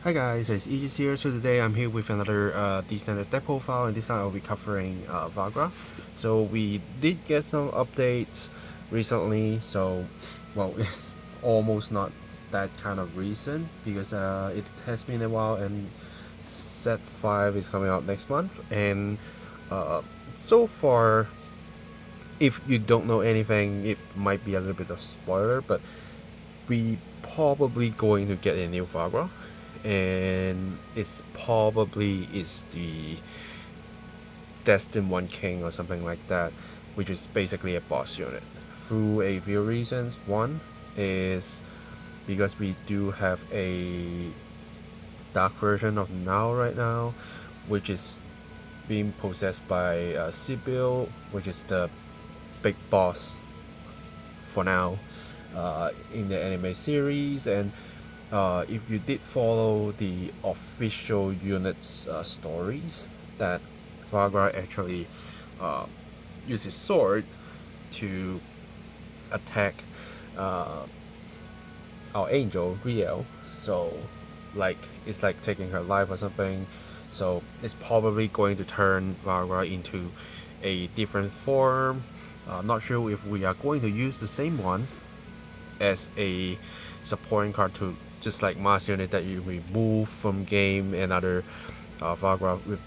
Hi guys, it's Aegis here. So today I'm here with another standard deck profile, and this time I'll be covering Varga. So we did get some updates recently, so well it's almost not that kind of recent because it has been a while, and set 5 is coming out next month, and uh, so far if you don't know anything it might be a little bit of spoiler, but we probably going to get a new Varga, and it's probably is the Destin 1 King or something like that, which is basically a boss unit through a few reasons. One is because we do have a dark version of now right now, which is being possessed by Sibyl, which is the big boss for now in the anime series. And if you did follow the official unit's stories, that Varga actually uses sword to attack our angel Riel. So like it's like taking her life or something. So it's probably going to turn Varga into a different form. Not sure if we are going to use the same one as a supporting card to just like mass unit that you remove from game, and other Varga with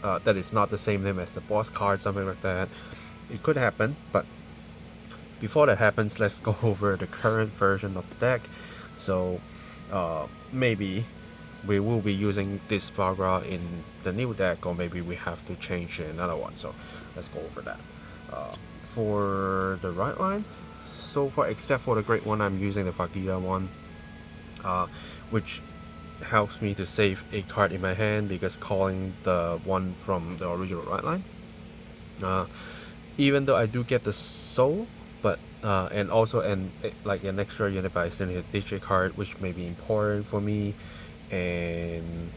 that is not the same name as the boss card, something like that. It could happen, but before that happens, let's go over the current version of the deck. So maybe we will be using this Varga in the new deck, or maybe we have to change another one. So let's go over that. For the right line, so far except for the great one, I'm using the Vagita one, which helps me to save a card in my hand because calling the one from the original right line. Even though I do get the soul, but and also like an extra unit, but I still need a DJ card, which may be important for me. And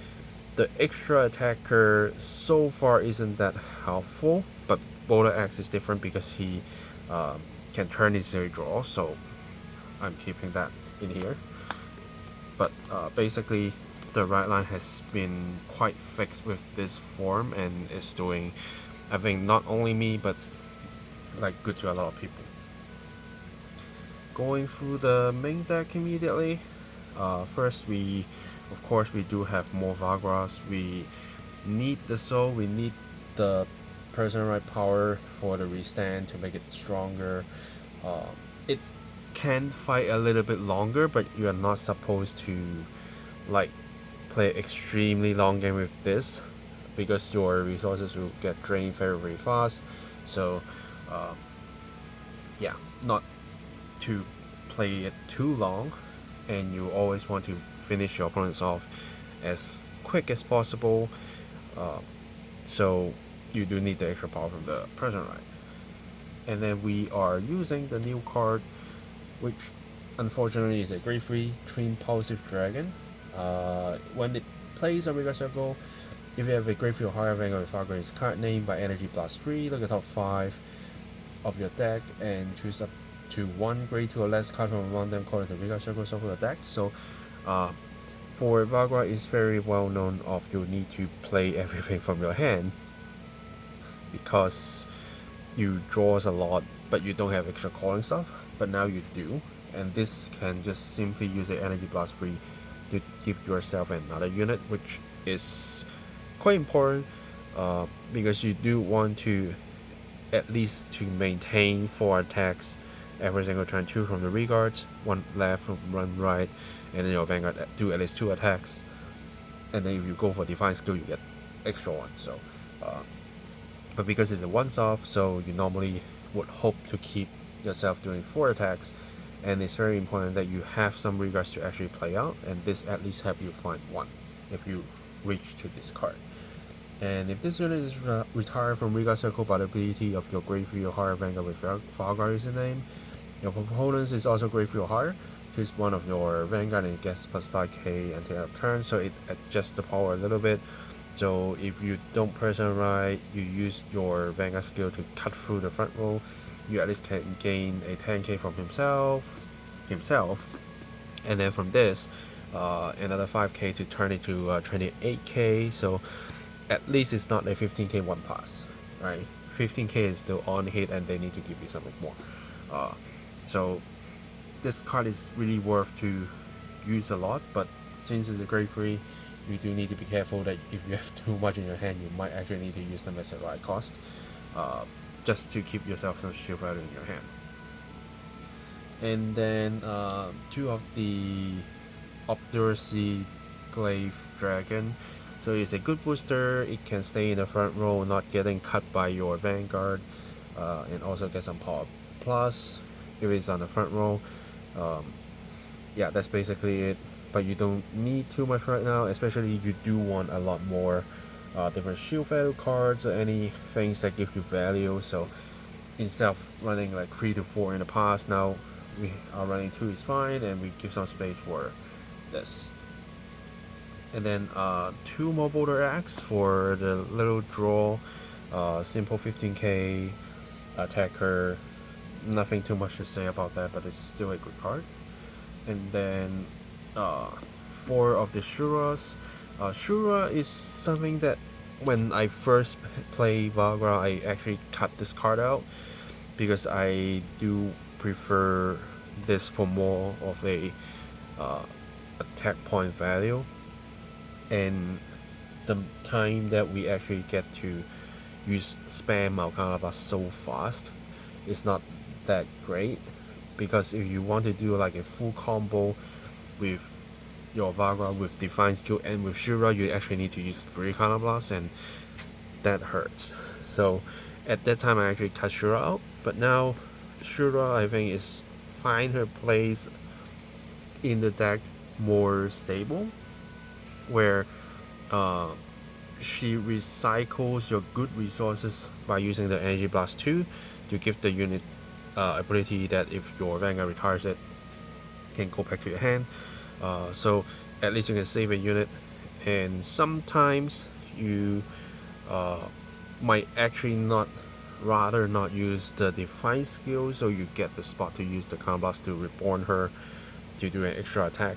the extra attacker so far isn't that helpful, but Boulder X is different because he can turn his draw, so I'm keeping that in here. But basically the right line has been quite fixed with this form, and is doing, I think, not only me but like good to a lot of people. Going through the main deck immediately, first of course we do have more Vargas. We need the soul, we need the personal right power for the restand to make it stronger. It can fight a little bit longer, but you are not supposed to like play extremely long game with this because your resources will get drained very fast. So yeah, not to play it too long, and you always want to finish your opponents off as quick as possible. So you do need the extra power from the person right. And then we are using the new card, which unfortunately is a grade 3 Twin Pulsive Dragon. When it plays a Varga Circle, if you have a grade 3 or higher Vanguard with Varga is card name by Energy Blast 3, look at top 5 of your deck and choose up to 1 grade 2 or less card from among them called the Varga Circle of your deck. So for Varga, it's very well known of you need to play everything from your hand because you draws a lot but you don't have extra calling stuff, but now you do, and this can just simply use an Energy Blast 3 to give yourself another unit, which is quite important because you do want to at least to maintain 4 attacks every single turn, 2 from the regards, 1 left from 1 right, and then your Vanguard do at least 2 attacks, and then if you go for Divine Skill you get extra 1. So but because it's a once-off, so you normally would hope to keep yourself doing 4 attacks, and it's very important that you have some regards to actually play out, and this at least help you find 1 if you reach to this card. And if this unit is retired from Varga Circle by the ability of your grade 3 or higher Vanguard with Varga is the name, your opponent's is also grade 3 or higher, choose one of your Vanguard and it gets plus 5k until end of turn, so it adjusts the power a little bit. So if you don't person right, you use your Vanguard skill to cut through the front row, you at least can gain a 10k from himself, and then from this another 5k to turn it to 28k. So at least it's not a 15k one pass, right? 15k is still on hit and they need to give you something more. So this card is really worth to use a lot, but since it's a grade 3, you do need to be careful that if you have too much in your hand, you might actually need to use them as a right cost, just to keep yourself some shield value in your hand. And then 2 of the Obduracy Glaive Dragon. So it's a good booster. It can stay in the front row, not getting cut by your Vanguard, and also get some power plus if it's on the front row. Yeah, that's basically it. But you don't need too much right now, especially you do want a lot more different shield value cards or any things that give you value. So instead of running like 3 to 4 in the past, now we are running 2 is fine, and we give some space for this. And then 2 more Boulder Axe for the little draw, simple 15k attacker. Nothing too much to say about that, but it's still a good card. And then 4 of the Shuras. Shura is something that when I first play Varga, I actually cut this card out because I do prefer this for more of a attack point value, and the time that we actually get to use spam our counterblast so fast is not that great, because if you want to do like a full combo with your Varga with Define skill and with Shura, you actually need to use 3 counterblasts, and that hurts. So at that time I actually cut Shura out, but now Shura I think is find her place in the deck more stable, where she recycles your good resources by using the Energy Blast 2 to give the unit ability that if your Vanguard retires it, can go back to your hand. So at least you can save a unit, and sometimes you might actually rather not use the Define skill, so you get the spot to use the counterblast to reborn her to do an extra attack.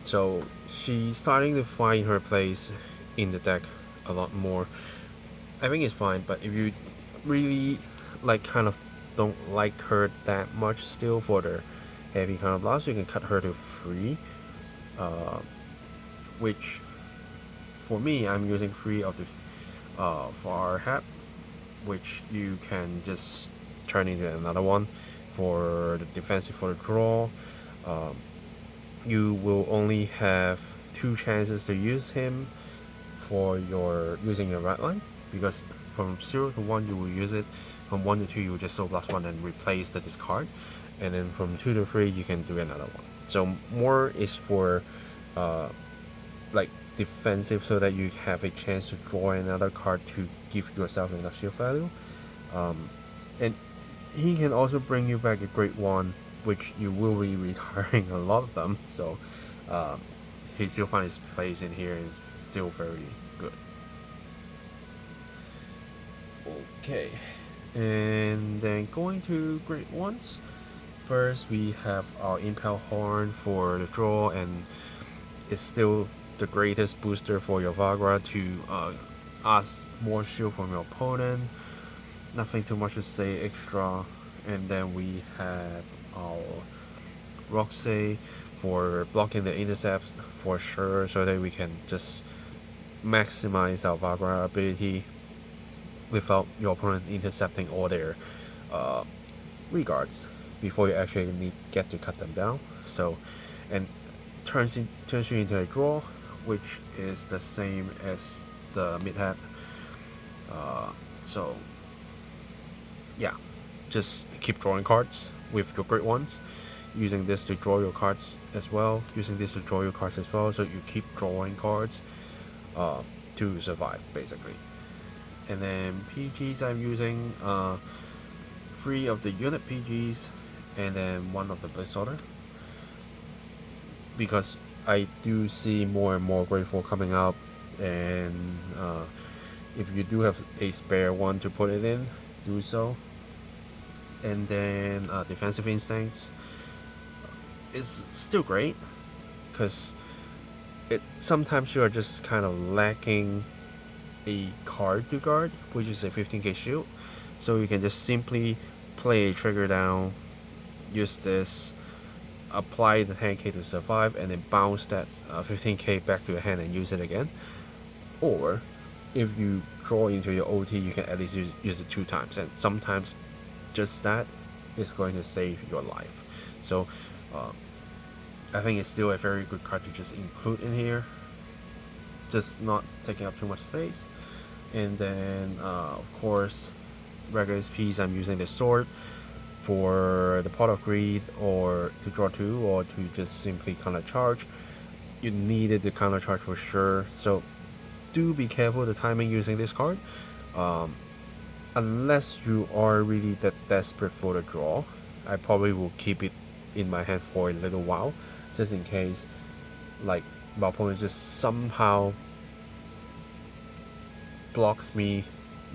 So she's starting to find her place in the deck a lot more. I think it's fine, but if you really kind of don't like her that much still for the heavy counterblast, you can cut her to 3, which for me, I'm using 3 of the Far Hat, which you can just turn into another one for the defensive for the draw. You will only have 2 chances to use him for using your red line, because from 0 to 1 you will use it, from 1 to 2 you will just Soul Blast 1 and replace the discard, and then from 2 to 3 you can do another one. So more is for defensive, so that you have a chance to draw another card to give yourself enough shield value. And he can also bring you back a Great One, which you will be retiring a lot of them, so he still finds his place in here and is still very good. Okay, and then going to Great Ones. First we have our Impel Horn for the draw, and it's still the greatest booster for your Varga to ask more shield from your opponent. Nothing too much to say extra. And then we have our Roxy for blocking the intercepts for sure, so that we can just maximize our Varga ability without your opponent intercepting all their regards before you actually get to cut them down. So, and turns you into a draw, which is the same as the mid hat. So yeah, just keep drawing cards with your Great Ones, using this to draw your cards as well, so you keep drawing cards to survive basically. And then PGs, I'm using 3 of the unit PGs and then 1 of the Blitz Order, because I do see more and more Grade 4 coming up, and if you do have a spare one to put it in, do so. And then Defensive Instincts, is still great because sometimes you are just kind of lacking a card to guard, which is a 15k shield. So you can just simply play a trigger down, use this, apply the 10k to survive, and then bounce that 15k back to your hand and use it again. Or if you draw into your OT, you can at least use it 2 times, and sometimes just that is going to save your life. So I think it's still a very good card to just include in here, just not taking up too much space. And then of course, regular SPs, I'm using the sword for the Pot of Greed, or to draw 2, or to just simply counter charge. You needed the counter charge for sure, so do be careful the timing using this card. Unless you are really that desperate for the draw, I probably will keep it in my hand for a little while, just in case like my opponent just somehow blocks me,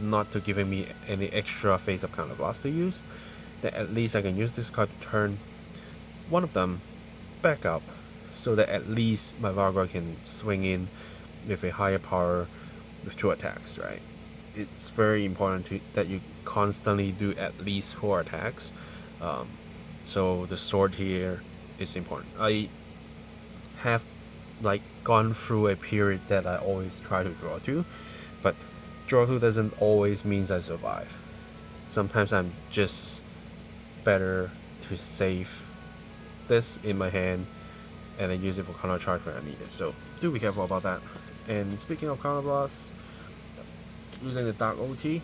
not to giving me any extra face-up counterblast to use. Then at least I can use this card to turn one of them back up, so that at least my Varga can swing in with a higher power with 2 attacks, right? It's very important that you constantly do at least 4 attacks. So the sword here is important. I have like gone through a period that I always try to draw 2, but draw 2 doesn't always means I survive. Sometimes I'm just better to save this in my hand and then use it for counter charge when I need it. So do be careful about that. And speaking of counter blasts, using the Dark OT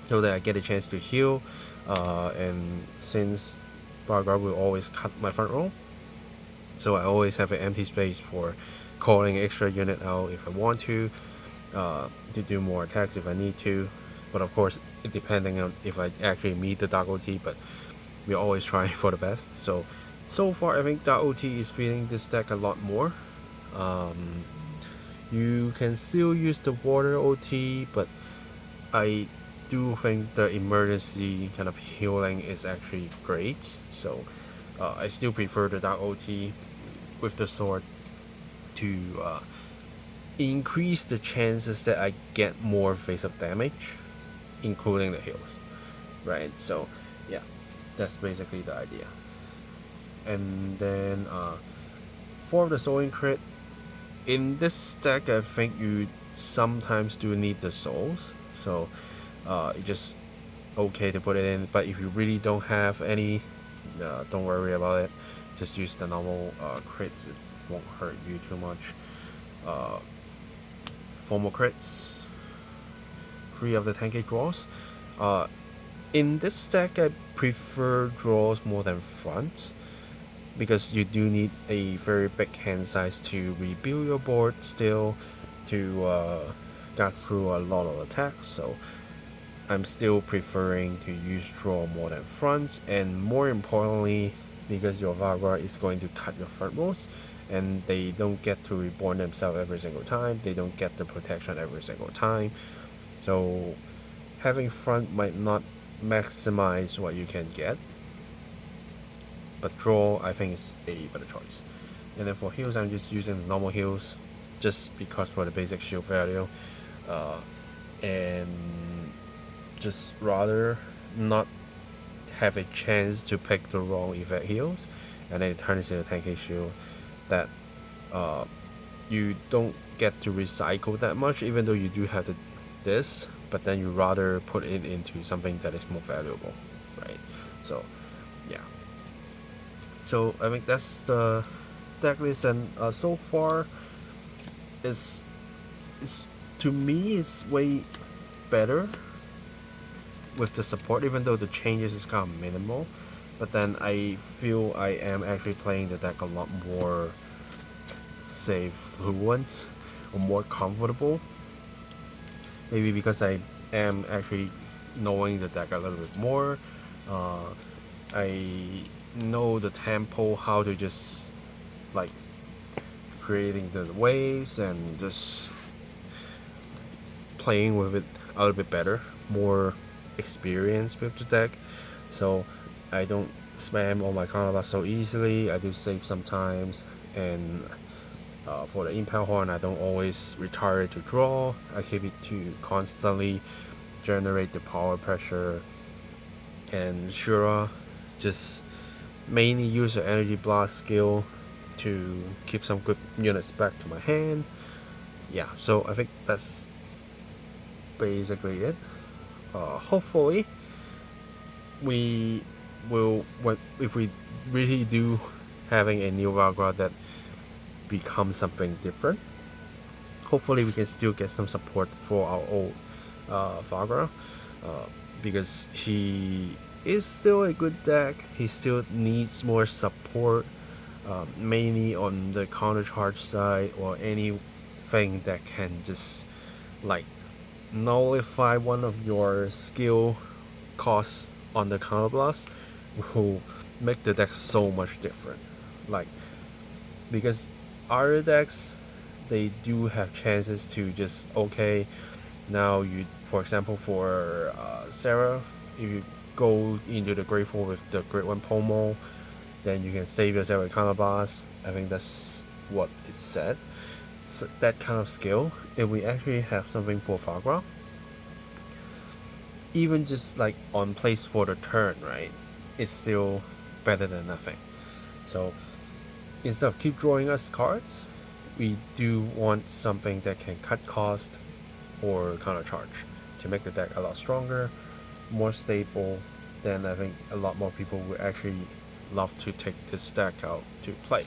so that I get a chance to heal, and since Varga will always cut my front row, so I always have an empty space for calling extra unit out if I want to do more attacks if I need to. But of course, it depending on if I actually meet the Dark OT, but we're always trying for the best. So far I think Dark OT is feeling this deck a lot more. You can still use the water OT, but I do think the emergency kind of healing is actually great. So I still prefer the Dark OT with the sword to increase the chances that I get more face-up damage, including the heals, right? So yeah, that's basically the idea. And then for the sewing crit, in this deck I think you sometimes do need the souls, so it's just okay to put it in. But if you really don't have any, don't worry about it, just use the normal crits, it won't hurt you too much. Formal crits, 3 of the 10k draws. In this deck I prefer draws more than front, because you do need a very big hand size to rebuild your board still, to get through a lot of attacks. So I'm still preferring to use draw more than front, and more importantly, because your Varga is going to cut your front rows, and they don't get to reborn themselves every single time, they don't get the protection every single time. So having front might not maximize what you can get, but draw I think is a better choice. And then for heals, I'm just using the normal heals just because for the basic shield value, and just rather not have a chance to pick the wrong effect heals and then it turns into a 10k shield that you don't get to recycle that much, even though you do have this, but then you rather put it into something that is more valuable, right? So yeah, so I think that's the deck list, and so far is to me it's way better with the support, even though the changes is kind of minimal. But then I feel I am actually playing the deck a lot more, say, fluent or more comfortable. Maybe because I am actually knowing the deck a little bit more. I know the tempo, how to just like creating the waves and just playing with it a little bit better, more experience with the deck. So I don't spam all my counterblast so easily. I do save sometimes, and for the impel horn, I don't always retire it to draw. I keep it to constantly generate the power pressure. And Shura just mainly use the energy blast skill to keep some good units back to my hand. Yeah, so I think that's basically it. Hopefully we will, if we really do having a new Varga that becomes something different, hopefully we can still get some support for our old Varga, because he is still a good deck. He still needs more support, mainly on the counter charge side, or anything that can just like nullify one of your skill costs on the counterblast, will make the deck so much different. Like, because other decks, they do have chances to just, okay, now you, for example, for Sarah, if you go into the grade 4 with the grade 1 Pomo, then you can save yourself a counterblast. I think that's what it said. So that kind of skill, if we actually have something for Varga, even just like on place for the turn, right, it's still better than nothing. So instead of keep drawing us cards, we do want something that can cut cost or counter charge to make the deck a lot stronger, more stable. Then I think a lot more people would actually love to take this deck out to play.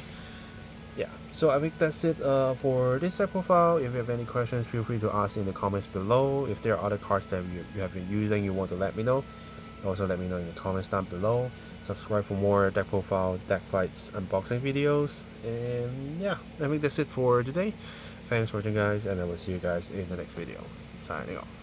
Yeah, so I think that's it for this deck profile. If you have any questions, feel free to ask in the comments below. If there are other cards that you have been using, you want to let me know, also let me know in the comments down below. Subscribe for more deck profile, deck fights, unboxing videos. And yeah, I think that's it for today. Thanks for watching, guys, and I will see you guys in the next video. Signing off.